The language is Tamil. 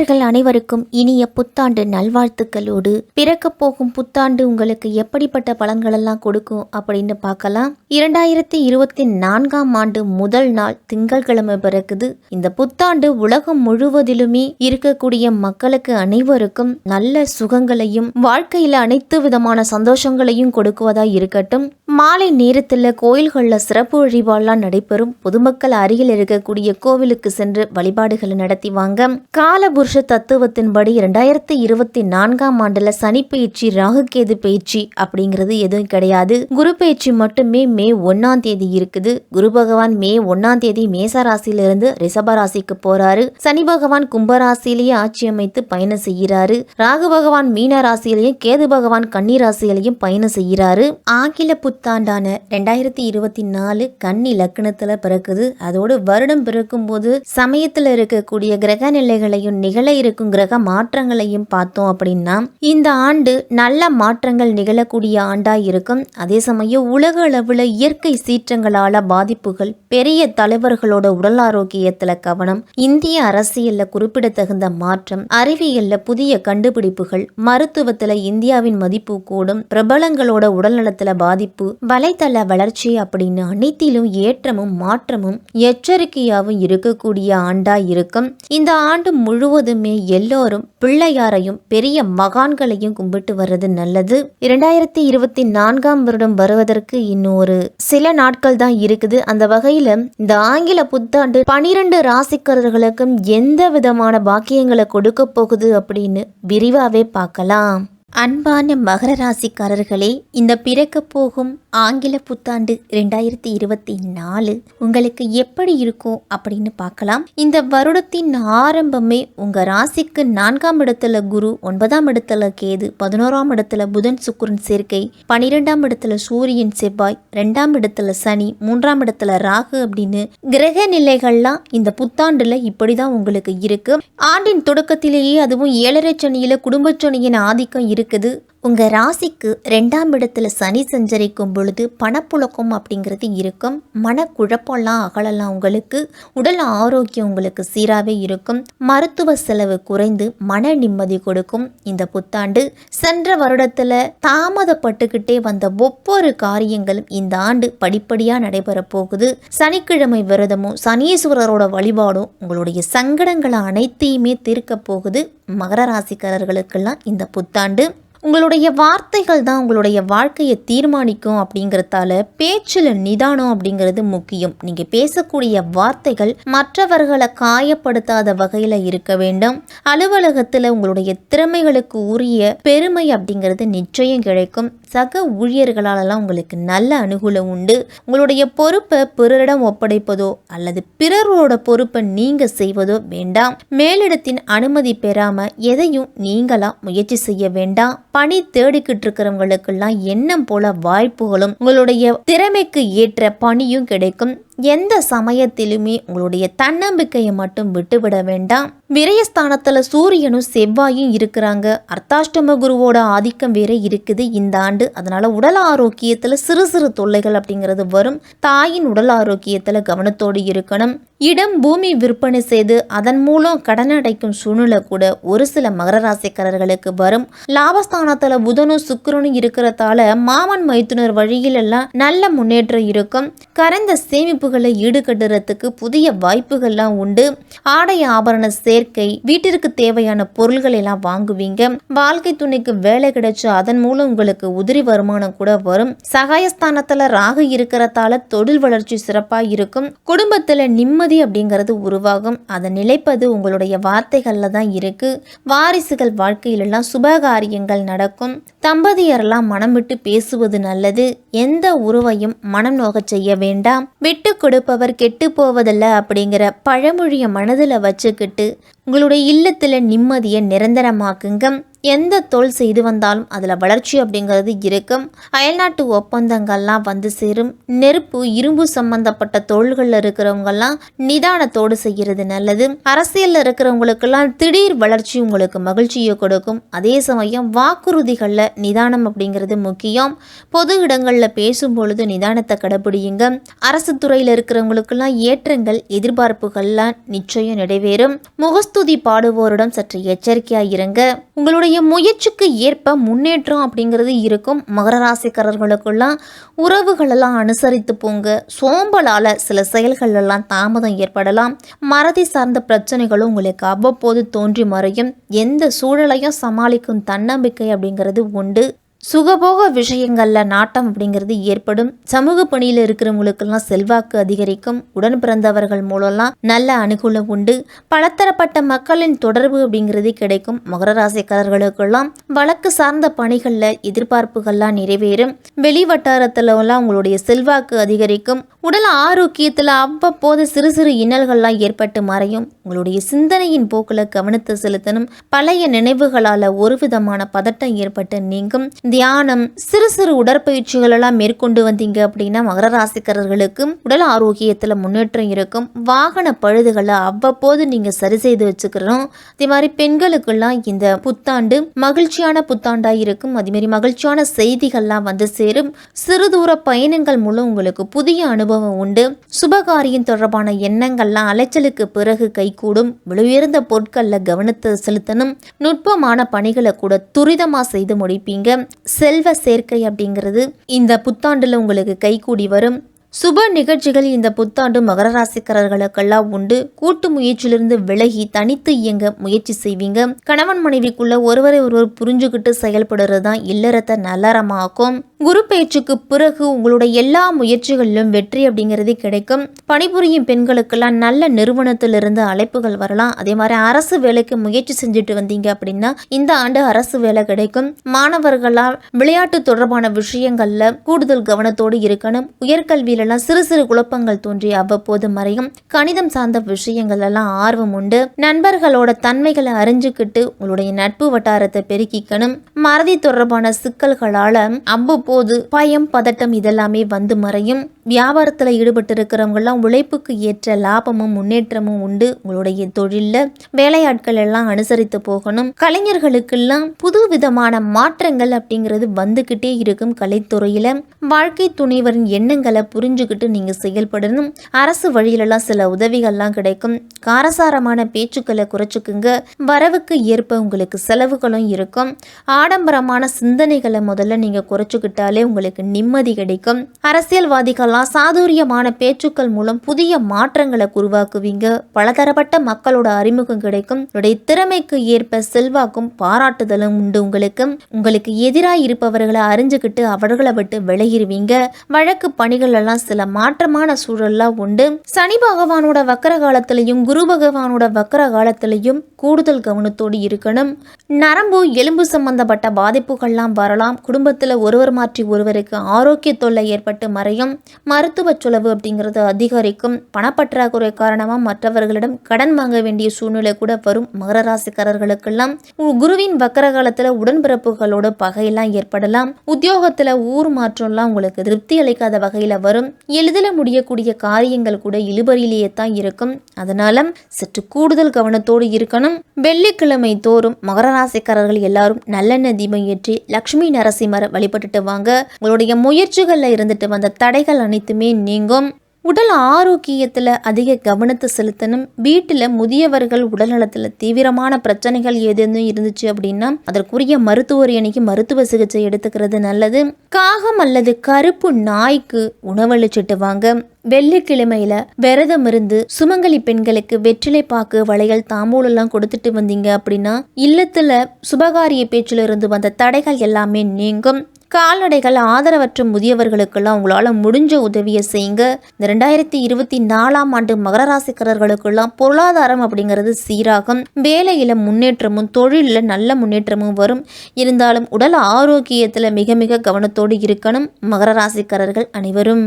நேயர்கள் அனைவருக்கும் இனிய புத்தாண்டு நல்வாழ்த்துக்களோடு பிறக்கப் போகும் புத்தாண்டு உங்களுக்கு எப்படிப்பட்ட பலன்களெல்லாம் கொடுக்கும் அப்படின்னு பார்க்கலாம். 2024ஆம் ஆண்டு முதல் நாள் திங்கட்கிழமை பிறக்குது. இந்த புத்தாண்டு உலகம் முழுவதிலுமே இருக்கக்கூடிய மக்களுக்கு அனைவருக்கும் நல்ல சுகங்களையும் வாழ்க்கையில அனைத்து விதமான சந்தோஷங்களையும் கொடுக்குவதா இருக்கட்டும். மாலை நேரத்தில் கோயில்களில் சிறப்பு வழிபாடுலாம் நடைபெறும். பொதுமக்கள் அருகில் இருக்கக்கூடிய கோவிலுக்கு சென்று வழிபாடுகளை நடத்தி வாங்க. காலபுருஷ தத்துவத்தின்படி 2024ஆம் ஆண்டுல சனி பயிற்சி, ராகுகேது பயிற்சி அப்படிங்கிறது எதுவும் கிடையாது. குரு பயிற்சி மட்டுமே மே 1ஆம் தேதி இருக்குது. குரு பகவான் மே 1ஆம் தேதி மேச ராசியிலிருந்து ரிஷப ராசிக்கு போறாரு. சனி பகவான் கும்பராசியிலேயே ஆட்சி அமைத்து பயணம் செய்கிறாரு. ராகு பகவான் மீன ராசியிலையும் கேது பகவான் கன்னி ராசியிலையும் பயணம் செய்கிறாரு. ஆங்கில புத்தாண்டான 2024 கன்னி லக்னத்துல பிறக்குது. அதோடு வருடம் பிறக்கும் போது சமயத்துல இருக்கக்கூடிய கிரக நிலைகளையும் நிகழ இருக்கும் கிரக மாற்றங்களையும் பார்த்தோம் அப்படின்னா இந்த ஆண்டு நல்ல மாற்றங்கள் நிகழக்கூடிய ஆண்டா இருக்கும். அதே சமயம் உலக அளவுல இயற்கை சீற்றங்களால பாதிப்புகள், பெரிய தலைவர்களோட உடல் ஆரோக்கியத்துல கவனம், இந்திய அரசியல்ல குறிப்பிடத்தகுந்த மாற்றம், அறிவியல்ல புதிய கண்டுபிடிப்புகள், மருத்துவத்துல இந்தியாவின் மதிப்பு கூடும், பிரபலங்களோட உடல்நலத்துல பாதிப்பு, வலைத்தள வளர்ச்சி அப்படின்னு அனைத்திலும் ஏற்றமும் மாற்றமும் எச்சரிக்கையாகவும் இருக்கக்கூடிய ஆண்டா இருக்கும். இந்த ஆண்டு முழுவதுமே எல்லோரும் பிள்ளையாரையும் பெரிய மகான்களையும் கும்பிட்டு வர்றது நல்லது. 2024ஆம் வருடம் வருவதற்கு இன்னும் ஒரு சில நாட்கள் தான் இருக்குது. அந்த வகையில இந்த ஆங்கில புத்தாண்டு 12 ராசிக்காரர்களுக்கும் எந்த விதமான பாக்கியங்களை கொடுக்க போகுது அப்படின்னு விரிவாவே பார்க்கலாம். அன்பான மகர ராசிக்காரர்களே, இந்த பிறக்க போகும் ஆங்கில புத்தாண்டு 2024 உங்களுக்கு எப்படி இருக்கும் அப்படின்னு பார்க்கலாம். இந்த வருடத்தின் ஆரம்பமே உங்க ராசிக்கு 4ஆம் இடத்துல குரு, 9ஆம் இடத்துல கேது, 11ஆம் இடத்துல புதன் சுக்கிரன் சேர்க்கை, 12ஆம் இடத்துல சூரியன் செவ்வாய், 2ஆம் இடத்துல சனி, 3ஆம் இடத்துல ராகு அப்படின்னு கிரக நிலைகள்லாம் இந்த புத்தாண்டுல இப்படிதான் உங்களுக்கு இருக்கு. ஆண்டின் தொடக்கத்திலேயே அதுவும் 7.5 சனியில குடும்ப சனியின் ஆதிக்கம் இருக்குது. உங்க ராசிக்கு 2ஆம் இடத்துல சனி சஞ்சரிக்கும் பொழுது பணப்புழக்கம் அப்படிங்கிறது இருக்கும். மனக்குழப்பம்லாம் அகலலாம். உங்களுக்கு உடல் ஆரோக்கியம் உங்களுக்கு சீராகவே இருக்கும். மருத்துவ செலவு குறைந்து மன நிம்மதி கொடுக்கும். இந்த புத்தாண்டு சென்ற வருடத்துல தாமதப்பட்டுக்கிட்டே வந்த ஒவ்வொரு காரியங்களும் இந்த ஆண்டு படிப்படியா நடைபெற போகுது. சனிக்கிழமை விரதமும் சனீஸ்வரரோட வழிபாடும் உங்களுடைய சங்கடங்களை அனைத்தையுமே தீர்க்க போகுது. மகர ராசிக்காரர்களுக்கெல்லாம் இந்த புத்தாண்டு உங்களுடைய வார்த்தைகள் தான் உங்களுடைய வாழ்க்கையை தீர்மானிக்கும். அப்படிங்கிறதால பேச்சில் நிதானம் அப்படிங்கிறது முக்கியம். நீங்கள் பேசக்கூடிய வார்த்தைகள் மற்றவர்களை காயப்படுத்தாத வகையில் இருக்க வேண்டும். அலுவலகத்தில் உங்களுடைய திறமைகளுக்கு உரிய பெருமை அப்படிங்கிறது நிச்சயம் கிடைக்கும். சக ஊழியர்களாலெல்லாம் உங்களுக்கு நல்ல அனுகூலம் உண்டு. உங்களுடைய பொறுப்பை பிறரிடம் ஒப்படைப்பதோ அல்லது பிறரோட பொறுப்பை நீங்க செய்வதோ வேண்டாம். மேலிடத்தின் அனுமதி பெறாம எதையும் நீங்களா முயற்சி செய்ய வேண்டாம். பணி தேடிக்கிட்டு இருக்கிறவங்களுக்கெல்லாம் எண்ணம் போல வாய்ப்புகளும் உங்களுடைய திறமைக்கு ஏற்ற பணியும் கிடைக்கும். எந்த சமயத்திலுமே உங்களுடைய தன்னம்பிக்கையை மட்டும் விட்டுவிட வேண்டாம். விரயஸ்தானத்துல சூரியனும் செவ்வாயும் இருக்கிறாங்க. அர்த்தாஷ்டம குருவோட ஆதிக்கம் வேற இருக்குது இந்த ஆண்டு. அதனால உடல் ஆரோக்கியத்துல சிறு சிறு தொல்லைகள் அப்படிங்கிறது வரும். தாயின் உடல் ஆரோக்கியத்துல கவனத்தோடு இருக்கணும். இடம் பூமி விற்பனை செய்து அதன் மூலம் கடன் அடைக்கும் சூழ்நிலை கூட ஒரு சில மகர ராசிக்காரர்களுக்கு வரும். லாபஸ்தானத்துல புதனும் சுக்கிரனும் இருக்கிறதால மாமன் மைத்துனர் வழியில் எல்லாம் நல்ல முன்னேற்றம் இருக்கும். கரைந்த சேமிப்புகளை ஈடுகட்டுறதுக்கு புதிய வாய்ப்புகள்லாம் உண்டு. ஆடை ஆபரண சேர்க்கை, வீட்டிற்கு தேவையான பொருள்கள் எல்லாம் வாங்குவீங்க. வாழ்க்கை துணைக்கு வேலை கிடைச்சு அதன் மூலம் உங்களுக்கு உதிரி வருமானம் கூட வரும். சகாயஸ்தானத்துல ராகு இருக்கிறதால தொழில் வளர்ச்சி சிறப்பா இருக்கும். குடும்பத்துல நிம்மதி அப்படிங்கிறது உருவாகும். அதை நிலைப்பது உங்களுடைய வார்த்தைகள்ல தான் இருக்கு. வாரிசுகள் வாழ்க்கையிலெல்லாம் சுபகாரியங்கள் நடக்கும். தம்பதியரெல்லாம் மனம் விட்டு பேசுவது நல்லது. எந்த உறவையும் மனம் நோக செய்ய வேண்டாம். விட்டு கொடுப்பவர் கெட்டு போவதில்லை அப்படிங்கிற பழமொழியை மனதில் வச்சுக்கிட்டு உங்களுடைய இல்லத்துல நிம்மதியை நிரந்தரமாக்குங்க. எந்த தொழில் செய்து வந்தாலும் அதில் வளர்ச்சி அப்படிங்கிறது இருக்கும். அயல்நாட்டு ஒப்பந்தங்கள்லாம் வந்து சேரும். நெருப்பு இரும்பு சம்பந்தப்பட்ட தொழில்களில் இருக்கிறவங்கெல்லாம் நிதானத்தோடு செய்கிறது நல்லது. அரசியலில் இருக்கிறவங்களுக்கெல்லாம் திடீர் வளர்ச்சி உங்களுக்கு மகிழ்ச்சியை கொடுக்கும். அதே சமயம் வாக்குறுதிகளில் நிதானம் அப்படிங்கிறது முக்கியம். பொது இடங்களில் பேசும் பொழுது நிதானத்தை கடைபிடியுங்க. அரசு துறையில் இருக்கிறவங்களுக்கெல்லாம் ஏற்றங்கள் எதிர்பார்ப்புகள்லாம் நிச்சயம் நிறைவேறும். முகஸ்துதி பாடுவோரிடம் சற்று எச்சரிக்கையாக இருங்க. உங்களுடைய முயற்சிக்கு ஏற்ப முன்னேற்றம் அப்படிங்கிறது இருக்கும். மகர ராசிக்காரர்களுக்கெல்லாம் உறவுகளெல்லாம் அனுசரித்து போங்க. சோம்பலால் சில செயல்கள் எல்லாம் தாமதம் ஏற்படலாம். மறதி சார்ந்த பிரச்சனைகளும் உங்களுக்கு அவ்வப்போது தோன்றி மறையும். எந்த சூழலையும் சமாளிக்கும் தன்னம்பிக்கை அப்படிங்கிறது உண்டு. சுகபோக விஷயங்களில் நாட்டம் அப்படிங்கிறது ஏற்படும். சமூக பணியில் இருக்கிறவங்களுக்கெல்லாம் செல்வாக்கு அதிகரிக்கும். உடன் பிறந்தவர்கள் மூலம்லாம் நல்ல அனுகூலம் உண்டு. பலதரப்பட்ட மக்களின் தொடர்பு அப்படிங்கிறது கிடைக்கும். மகர ராசிக்காரர்களுக்கெல்லாம் வழக்கு சார்ந்த பணிகளில் எதிர்பார்ப்புகள்லாம் நிறைவேறும். வெளி வட்டாரத்திலலாம் உங்களுடைய செல்வாக்கு அதிகரிக்கும். உடல் ஆரோக்கியத்தில் அவ்வப்போது சிறு சிறு இன்னல்கள்லாம் ஏற்பட்டு மறையும். உங்களுடைய சிந்தனையின் போக்கில் கவனத்தை செலுத்தணும். பழைய நினைவுகளால் ஒரு விதமான பதட்டம் ஏற்பட்டு நீங்கும். தியானம், சிறு சிறு உடற்பயிற்சிகள் எல்லாம் மேற்கொண்டு வந்தீங்க அப்படின்னா மகர ராசிக்காரர்களுக்கு உடல் ஆரோக்கியத்தில் முன்னேற்றம் இருக்கும். வாகன பழுதுகளை அவ்வப்போது நீங்கள் சரி செய்து வச்சுக்கிறோம். அதே மாதிரி பெண்களுக்கெல்லாம் இந்த புத்தாண்டு மகிழ்ச்சியான புத்தாண்டாக இருக்கும். அதேமாதிரி மகிழ்ச்சியான செய்திகள்லாம் வந்து சேரும். சிறு தூர பயணங்கள் மூலம் உங்களுக்கு புதிய அனுபவம் உண்டு. சுபகாரியம் தொடர்பான எண்ணங்கள்லாம் அலைச்சலுக்கு பிறகு கைகூடும். விலையுயர்ந்த பொருட்களில் கவனத்தை செலுத்தணும். நுட்பமான பணிகளை கூட துரிதமாக செய்து முடிப்பீங்க. செல்வ சேர்க்கை அப்படிங்கிறது இந்த புத்தாண்டுல உங்களுக்கு கைகூடி வரும். சுப நிகழ்ச்சிகள் இந்த புத்தாண்டு மகர ராசிக்காரர்களுக்கெல்லாம் உண்டு. கூட்டு முயற்சியிலிருந்து விலகி தனித்து இயங்க முயற்சி செய்வீங்க. கணவன் மனைவிக்குள்ள ஒருவரை ஒருவர் புரிஞ்சுக்கிட்டு செயல்படுறது தான் இல்லறத்தை நல்லறமாக்கும். குரு பயிற்சிக்கு பிறகு உங்களுடைய எல்லா முயற்சிகளிலும் வெற்றி அப்படிங்கிறது கிடைக்கும். பணிபுரியும் பெண்களுக்கெல்லாம் நல்ல நிறுவனத்திலிருந்து அழைப்புகள் வரலாம். அதே மாதிரி அரசு வேலைக்கு முயற்சி செஞ்சுட்டு வந்தீங்க அப்படின்னா இந்த ஆண்டு அரசு வேலை கிடைக்கும். மாணவர்களால் விளையாட்டு தொடர்பான விஷயங்கள்ல கூடுதல் கவனத்தோடு இருக்கணும். உயர்கல்வியில சிறு சிறு குழப்பங்கள் தோன்றி அவ்வப்போது மறையும். கணிதம் சார்ந்த விஷயங்கள் எல்லாம் ஆர்வம் உண்டு. நண்பர்களோட தன்மைகளை அறிஞ்சுக்கிட்டு உங்களுடைய நட்பு வட்டாரத்தை பெருக்கிக்கணும். மறதி தொடர்பான சிக்கல்களால அவ்வப்போது பயம், பதட்டம் இதெல்லாமே வந்து மறையும். வியாபாரத்தில் ஈடுபட்டு இருக்கிறவங்கெல்லாம் உழைப்புக்கு ஏற்ற லாபமும் முன்னேற்றமும் உண்டு. உங்களுடைய தொழிலில் வேலையாட்கள் எல்லாம் அனுசரித்து போகணும். கலைஞர்களுக்கெல்லாம் புது விதமான மாற்றங்கள் அப்படிங்கிறது வந்துக்கிட்டே இருக்கும். கலைத்துறையில வாழ்க்கை துணைவரின் எண்ணங்களை புரிஞ்சுக்கிட்டு நீங்க செயல்படணும். அரசு வழியிலலாம் சில உதவிகள்லாம் கிடைக்கும். காரசாரமான பேச்சுக்களை குறைச்சுக்குங்க. வரவுக்கு ஏற்ப உங்களுக்கு செலவுகளும் இருக்கும். ஆடம்பரமான சிந்தனைகளை முதல்ல நீங்க குறைச்சுக்கிட்டாலே உங்களுக்கு நிம்மதி கிடைக்கும். அரசியல்வாதிகள் சாதுரியமான பேச்சுக்கள் மூலம் புதிய மாற்றங்களை உருவாக்குவீங்க. பலதரப்பட்ட மக்களோட அறிமுகம் கிடைக்கும். உங்களுடைய திறமைக்கு ஏற்ப செல்வாக்கும் பாராட்டுதலும் உண்டு. உங்களுக்கு எதிராக இருப்பவர்களை அறிஞ்சுக்கிட்டு அவர்களை விட்டு விலகிடுவீங்க. வழக்கு பணிகள் எல்லாம் சில மாற்றமான சூழல்லாம் உண்டு. சனி பகவானோட வக்கர காலத்திலையும் குரு பகவானோட வக்கர காலத்திலையும் கூடுதல் கவனத்தோடு இருக்கணும். நரம்பு, எலும்பு சம்பந்தப்பட்ட பாதிப்புகள்லாம் வரலாம். குடும்பத்தில் ஒருவர் மாற்றி ஒருவருக்கு ஆரோக்கிய தொல்லை ஏற்பட்டு மறையும். மருத்துவ செலவு அப்படிங்கிறது அதிகரிக்கும். பணப்பற்றாக்குறை காரணமாக மற்றவர்களிடம் கடன் வாங்க வேண்டிய சூழ்நிலை கூட வரும். மகர ராசிக்காரர்களுக்கெல்லாம் குருவின் வக்கர காலத்தில் உடன்பிறப்புகளோட பகையெல்லாம் ஏற்படலாம். உத்தியோகத்தில் ஊர் மாற்றம்லாம் உங்களுக்கு திருப்தி அளிக்காத வகையில் வரும். எளிதில் முடியக்கூடிய காரியங்கள் கூட இழுபறியிலேயே தான் இருக்கும். அதனால சற்று கூடுதல் கவனத்தோடு இருக்கணும். வெள்ளிக்கிழமை தோறும் மகர ராசிக்காரர்கள் எல்லாரும் நல்லெண்ணெய் தீபம் ஏற்றி லட்சுமி நரசிம்மரை வழிபட்டுட்டு வாங்க. உங்களுடைய முயற்சிகளில் இருந்துட்டு வந்த தடைகள் அனைத்துமே நீங்கும். உடல் ஆரோக்கியத்தில் அதிக கவனத்தை செலுத்தணும். வீட்டில் முதியவர்கள் உடல்நலத்தில் தீவிரமான பிரச்சனைகள் ஏதேனும் இருந்துச்சு அப்படின்னா அதற்குரிய மருத்துவர் அன்னைக்கு மருத்துவ சிகிச்சை எடுத்துக்கிறது நல்லது. காகம் அல்லது கருப்பு நாய்க்கு உணவளிச்சுட்டு வாங்க. வெள்ளிக்கிழமையில விரதம் இருந்து சுமங்கலி பெண்களுக்கு வெற்றிலை பாக்கு, வளையல், தாம்பூலெல்லாம் கொடுத்துட்டு வந்தீங்க அப்படின்னா இல்லத்துல சுபகாரிய பேச்சில் இருந்து வந்த தடைகள் எல்லாமே நீங்கும். கால்நடைகள் ஆதரவற்ற முதியவர்களுக்கெல்லாம் உங்களால் முடிஞ்ச உதவியை செய்யுங்க. இந்த 2024ஆம் ஆண்டு மகர ராசிக்காரர்களுக்கெல்லாம் பொருளாதாரம் அப்படிங்கிறது சீராகும். வேலையில் முன்னேற்றமும் தொழிலில் நல்ல முன்னேற்றமும் வரும். இருந்தாலும் உடல் ஆரோக்கியத்தில் மிக மிக கவனத்தோடு இருக்கணும் மகர ராசிக்காரர்கள் அனைவரும்.